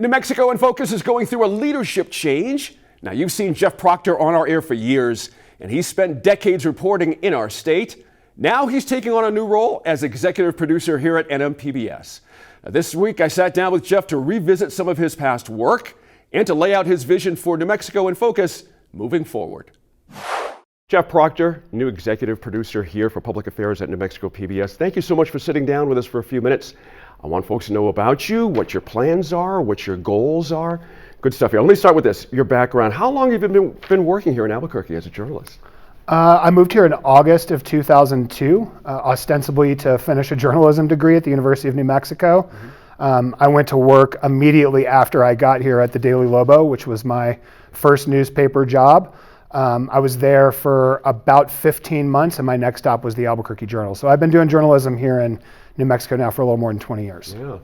New Mexico in Focus is going through a leadership change. Now, you've seen Jeff Proctor on our air for years, and he's spent decades reporting in our state. Now he's taking on a new role as executive producer here at NMPBS. Now, this week, I sat down with Jeff to revisit some of his past work and to lay out his vision for New Mexico in Focus moving forward. Jeff Proctor, new executive producer here for Public Affairs at New Mexico PBS. Thank you so much for sitting down with us for a few minutes. I want folks to know about you, what your plans are, what your goals are. Good stuff here. Let me start with this, your background. How long have you been working here in Albuquerque as a journalist? I moved here in August of 2002, ostensibly to finish a journalism degree at the University of New Mexico. I went to work immediately after I got here at the Daily Lobo, which was my first newspaper job. I was there for about 15 months, and my next stop was the Albuquerque Journal. So I've been doing journalism here in New Mexico now for a little more than 20 years. Yeah.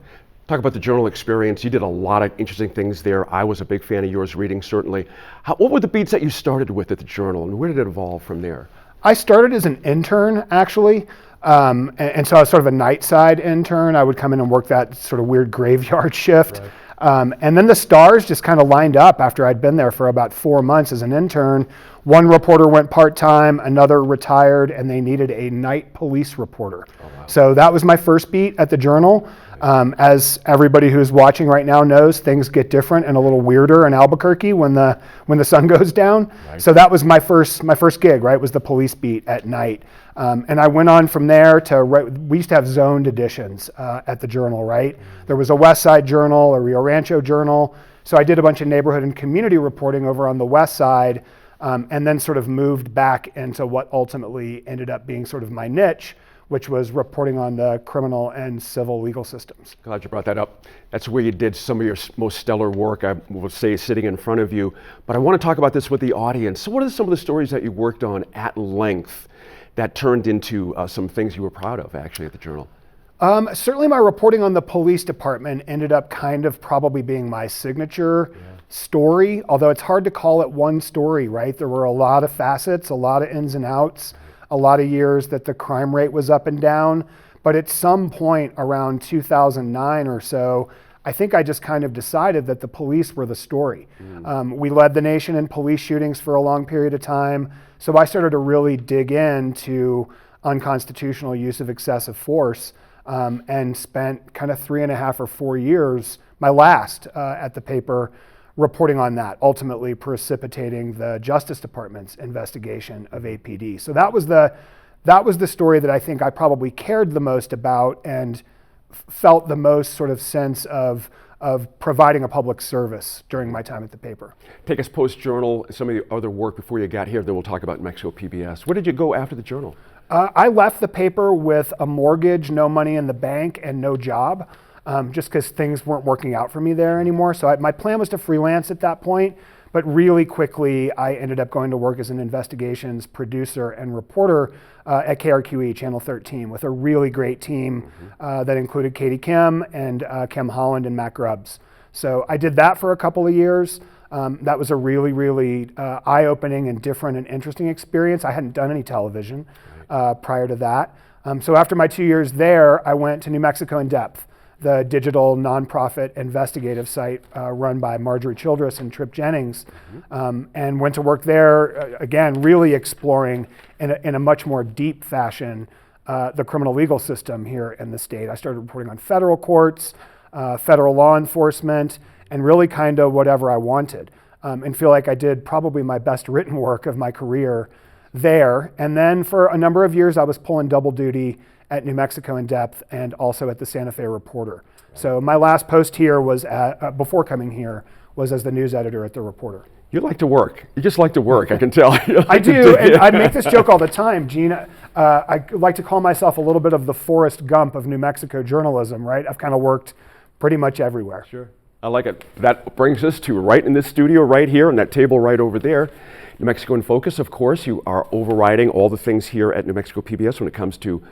Talk about the Journal experience. You did a lot of interesting things there. I was a big fan of yours reading, certainly. What were the beats that you started with at the Journal, and where did it evolve from there? I started as an intern, actually. And so I was sort of a night side intern. I would come in and work that sort of weird graveyard shift. Right. And then the stars just kind of lined up after I'd been there for about 4 months as an intern. One reporter went part-time, another retired, and they needed a night police reporter. Oh, wow. So that was my first beat at the Journal. As everybody who's watching right now knows, things get different and a little weirder in Albuquerque when the sun goes down. Right. So that was my first gig, right, was the police beat at night. And I went on from there to, we used to have zoned editions at the Journal, right? There was a West Side Journal, a Rio Rancho Journal. So I did a bunch of neighborhood and community reporting over on the West Side, and then sort of moved back into what ultimately ended up being sort of my niche, which was reporting on the criminal and civil legal systems. Glad you brought that up. That's where you did some of your most stellar work, I will say, sitting in front of you. But I want to talk about this with the audience. So what are some of the stories that you worked on at length that turned into some things you were proud of, actually, at the Journal? Certainly my reporting on the police department ended up kind of probably being my signature story, although it's hard to call it one story, right? There were a lot of facets, a lot of ins and outs, a lot of years that the crime rate was up and down. But at some point around 2009 or so, I think I just kind of decided that the police were the story. We led the nation in police shootings for a long period of time. So I started to really dig into unconstitutional use of excessive force, and spent kind of 3.5 or 4 years, my last at the paper, reporting on that, ultimately precipitating the Justice Department's investigation of APD. So that was the story that I think I probably cared the most about and felt the most sort of sense of providing a public service during my time at the paper. Take us post-Journal, some of the other work before you got here, then we'll talk about New Mexico PBS. Where did you go after the Journal? I left the paper with a mortgage, no money in the bank, and no job, just because things weren't working out for me there anymore. So my plan was to freelance at that point, but really quickly I ended up going to work as an investigations producer and reporter at KRQE Channel 13 with a really great team that included Katie Kim and Kim Holland and Matt Grubbs. So I did that for a couple of years. That was a really, really eye-opening and different and interesting experience. I hadn't done any television prior to that. So after my 2 years there, I went to New Mexico in Depth, the digital nonprofit investigative site run by Marjorie Childress and Trip Jennings, and went to work there, again, really exploring in a much more deep fashion the criminal legal system here in the state. I started reporting on federal courts, federal law enforcement, and really kind of whatever I wanted, and feel like I did probably my best written work of my career there. And then for a number of years, I was pulling double duty at New Mexico in Depth and also at the Santa Fe Reporter. So my last post here was before coming here was as the news editor at the Reporter. You like to work. You just like to work, I can tell. I do, and I make this joke all the time, Gene. I like to call myself a little bit of the Forrest Gump of New Mexico journalism, right? I've kind of worked pretty much everywhere. Sure. I like it. That brings us to right in this studio right here, and that table right over there. New Mexico in Focus, of course. You are overriding all the things here at New Mexico PBS when it comes to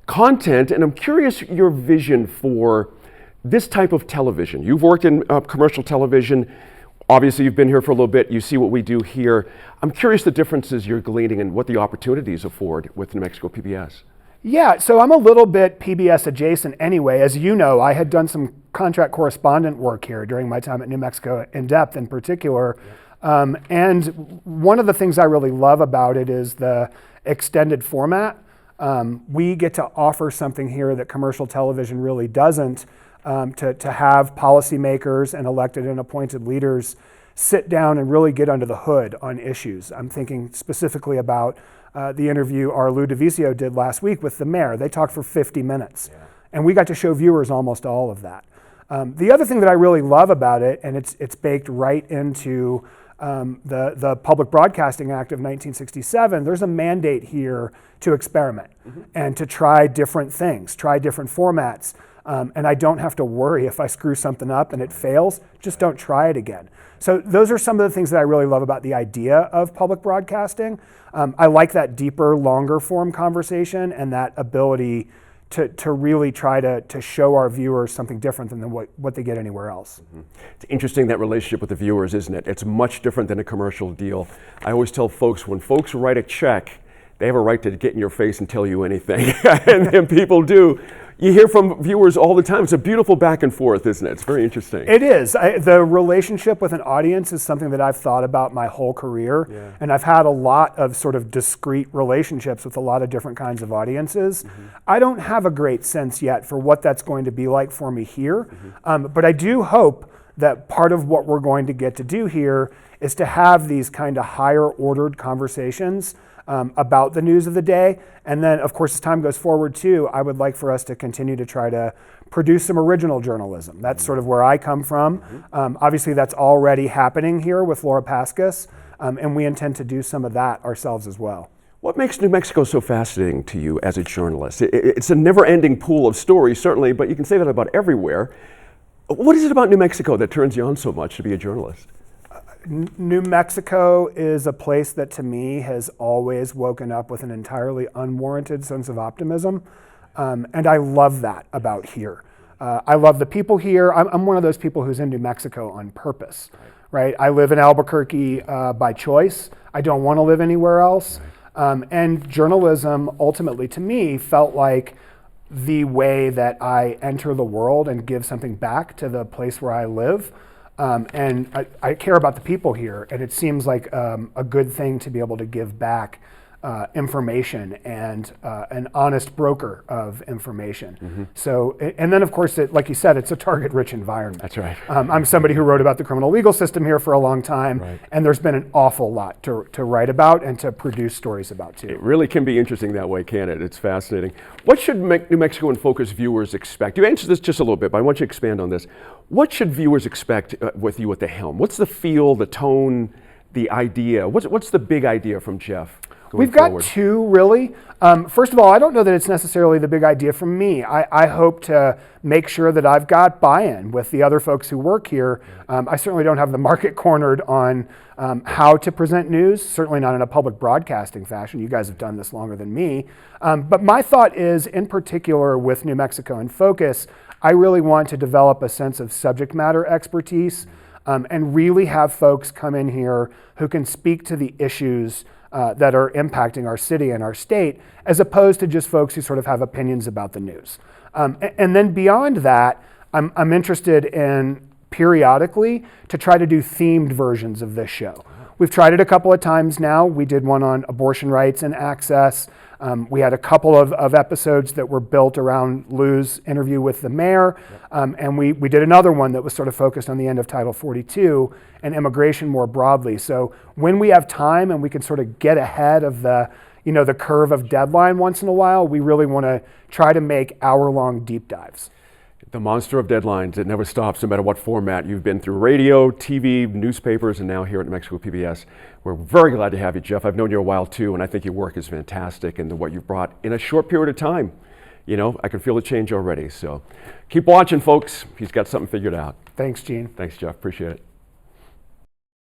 content, and I'm curious your vision for this type of television. You've worked in commercial television. Obviously, you've been here for a little bit. You see what we do here. I'm curious the differences you're gleaning and what the opportunities afford with New Mexico PBS. Yeah, so I'm a little bit PBS adjacent anyway. As you know, I had done some contract correspondent work here during my time at New Mexico In Depth in particular. And one of the things I really love about it is the extended format. We get to offer something here that commercial television really doesn't, to have policymakers and elected and appointed leaders sit down and really get under the hood on issues. I'm thinking specifically about the interview our Lou DeVizio did last week with the mayor. They talked for 50 minutes, and we got to show viewers almost all of that. The other thing that I really love about it, and it's baked right into the Public Broadcasting Act of 1967, there's a mandate here to experiment and to try different things, try different formats. And I don't have to worry if I screw something up and it fails, just don't try it again. So those are some of the things that I really love about the idea of public broadcasting. I like that deeper, longer form conversation and that ability to really try to show our viewers something different than what they get anywhere else. It's interesting, that relationship with the viewers, isn't it? It's much different than a commercial deal. I always tell folks, when folks write a check, they have a right to get in your face and tell you anything, and people do. You hear from viewers all the time. It's a beautiful back and forth, isn't it? It's very interesting. It is. The relationship with an audience is something that I've thought about my whole career, and I've had a lot of sort of discrete relationships with a lot of different kinds of audiences. I don't have a great sense yet for what that's going to be like for me here, but I do hope that part of what we're going to get to do here is to have these kind of higher ordered conversations about the news of the day. And then, of course, as time goes forward too, I would like for us to continue to try to produce some original journalism. That's sort of where I come from. Obviously, that's already happening here with Laura Paskus, and we intend to do some of that ourselves as well. What makes New Mexico so fascinating to you as a journalist? It's a never-ending pool of stories, certainly, but you can say that about everywhere. What is it about New Mexico that turns you on so much to be a journalist? New Mexico is a place that to me has always woken up with an entirely unwarranted sense of optimism. And I love that about here. I love the people here. I'm one of those people who's in New Mexico on purpose, right? I live in Albuquerque by choice. I don't want to live anywhere else. And journalism ultimately to me felt like the way that I enter the world and give something back to the place where I live. And I care about the people here, and it seems like a good thing to be able to give back information and an honest broker of information. So, and then of course, like you said, it's a target-rich environment. That's right. I'm somebody who wrote about the criminal legal system here for a long time, and there's been an awful lot to write about and to produce stories about too. It really can be interesting that way, can't it? It's fascinating. What should New Mexico in Focus viewers expect? You answered this just a little bit, but I want you to expand on this. What should viewers expect with you at the helm? What's the feel, the tone, the idea? What's the big idea from Jeff? We've got two, really. First of all, I don't know that it's necessarily the big idea from me. I hope to make sure that I've got buy-in with the other folks who work here. I certainly don't have the market cornered on how to present news, certainly not in a public broadcasting fashion. You guys have done this longer than me. But my thought is, in particular with New Mexico in Focus, I really want to develop a sense of subject matter expertise and really have folks come in here who can speak to the issues that are impacting our city and our state, as opposed to just folks who sort of have opinions about the news. And then beyond that, I'm interested in periodically to try to do themed versions of this show. We've tried it a couple of times now. We did one on abortion rights and access. We had a couple of episodes that were built around Lou's interview with the mayor. And we did another one that was sort of focused on the end of Title 42 and immigration more broadly. So when we have time and we can sort of get ahead of the curve of deadline once in a while, we really want to try to make hour-long deep dives. The monster of deadlines, it never stops, no matter what format. You've been through radio, TV, newspapers, and now here at New Mexico PBS. We're very glad to have you, Jeff. I've known you a while too, and I think your work is fantastic, and what you've brought in a short period of time. I can feel the change already. So keep watching, folks. He's got something figured out. Thanks, Gene. Thanks, Jeff. Appreciate it.